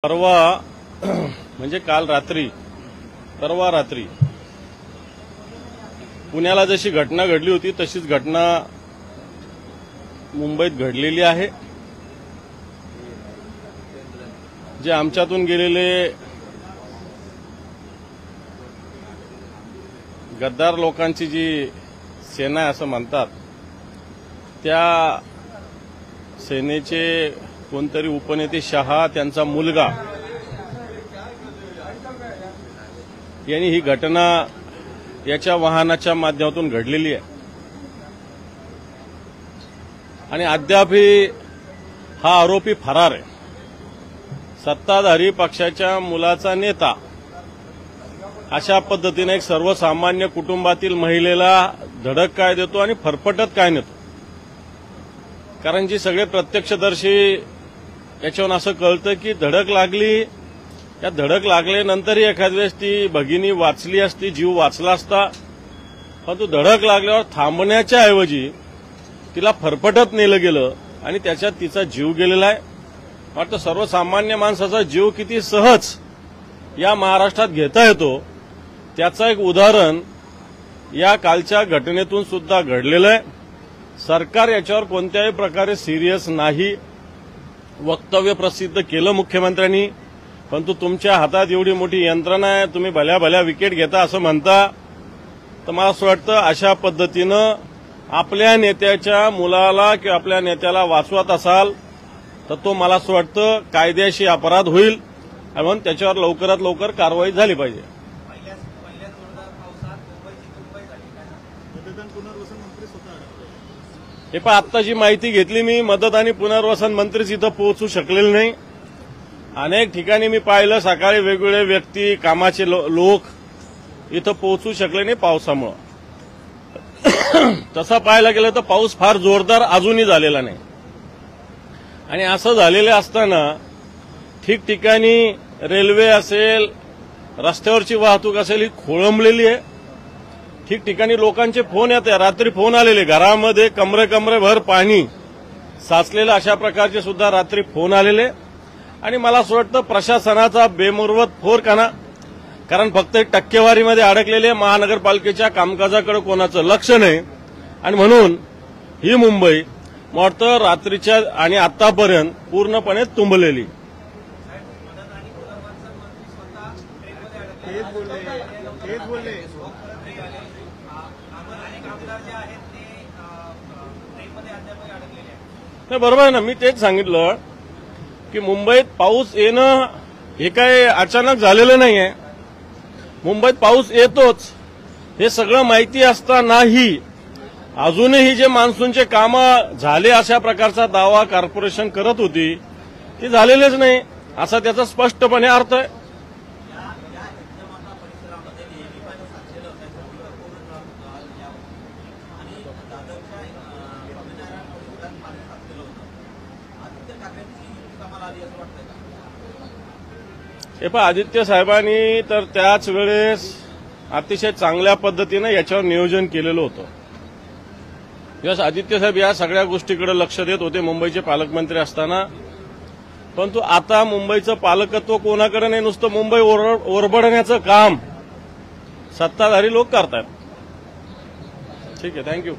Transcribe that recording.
परवा म्हणजे काल रात्री परवा रात्री पुण्याला जशी घटना घडली होती तशीच घटना मुंबईत घडलेली आहे। जे आमच्यातून गेलेले गद्दार लोकांची जी सेना आहे असं म्हणतात, त्या सेनेचे कोणतरी उपनेते शहा त्यांचा मुलगा यांनी ही घटना याच्या वाहनाच्या माध्यमातून घडलेली आहे आणि अद्यापही हा आरोपी फरार आहे। सत्ताधारी पक्षाच्या मुलाचा नेता अशा पद्धतीने एक सर्वसामान्य कुटुंबातील महिलेला धडक काय देतो आणि फरफटत काय नेतो। कारण जी सगळे प्रत्यक्षदर्शी याच्यावरून असं कळतं की धडक लागली, या धडक लागल्यानंतरही एखाद वेळेस ती भगिनी वाचली असती, जीव वाचला असता, परंतु धडक लागल्यावर थांबण्याच्या ऐवजी तिला फरफटत नेलं गेलं आणि त्याच्यात तिचा जीव गेलेला आहे। वाटतं सर्वसामान्य माणसाचा जीव किती सहज या महाराष्ट्रात घेता येतो त्याचं एक उदाहरण या कालच्या घटनेतून सुद्धा घडलेलं आहे। सरकार याच्यावर कोणत्याही प्रकारे सिरियस नाही। वक्तव्य प्रसिद्ध केलं मुख्यमंत्र्यांनी, परंतु तुमच्या हातात एवढी मोठी यंत्रणा आहे, तुम्ही भल्या भल्या विकेट घेता असं म्हणता, तर मला असं वाटतं अशा पद्धतीनं आपल्या नेत्याच्या मुलाला किंवा आपल्या नेत्याला वाचवत असाल तर तो मला असं वाटतं कायद्याशी अपराध होईल आणि म्हणून त्याच्यावर लवकरात लवकर कारवाई झाली पाहिजे। हे पण आत्ता जी माहिती घेतली मी, मदत आणि पुनर्वसन मंत्रीच इथं पोहोचू शकलेले नाही। अनेक ठिकाणी मी पाहिलं सकाळी वेगवेगळे व्यक्ती, कामाचे लोक इथं पोहोचू शकले नाही पावसामुळे। तसं पाहायला गेलं तर पाऊस फार जोरदार अजूनही झालेला नाही आणि असं झालेलं असताना ठिकठिकाणी रेल्वे असेल, रस्त्यावरची वाहतूक असेल, ही खोळंबलेली आहे। ठिकठिकाणी लोकांचे फोन येत आहे, रात्री फोन आलेले, घरामध्ये कमरेभर पाणी साचलेलं, अशा प्रकारचे सुद्धा रात्री फोन आलेले। आणि मला असं वाटतं प्रशासनाचा बेमुरवत फोरकाना, कारण फक्त टक्केवारीमध्ये अडकलेले महानगरपालिकेच्या कामकाजाकडे कोणाचं लक्ष नाही आणि म्हणून ही मुंबई वाटतं रात्रीच्या आणि आतापर्यंत पूर्णपणे तुंबलेली। नाही, बरोबर आहे ना, मी तेच सांगितलं की मुंबईत पाऊस येणं हे काय अचानक झालेलं नाहीये। मुंबईत पाऊस येतोच हे सगळं माहिती असतानाही अजूनही जे मान्सूनचे कामं झाले अशा प्रकारचा दावा कॉर्पोरेशन करत होती ते झालेलेच नाही असा त्याचा स्पष्टपणे अर्थ आहे। हे पण आदित्य साहेबांनी तर त्याच वेळेस अतिशय चांगल्या पद्धतीनं याच्यावर नियोजन केलेलं होतं। यास आदित्य साहेब या सगळ्या गोष्टीकडे लक्ष देत होते मुंबईचे पालकमंत्री असताना, परंतु आता मुंबईचं पालकत्व कोणाकडे नाही, नुसतं मुंबई ओरबडण्याचं काम सत्ताधारी लोक करतात। ठीक आहे, थँक्यू।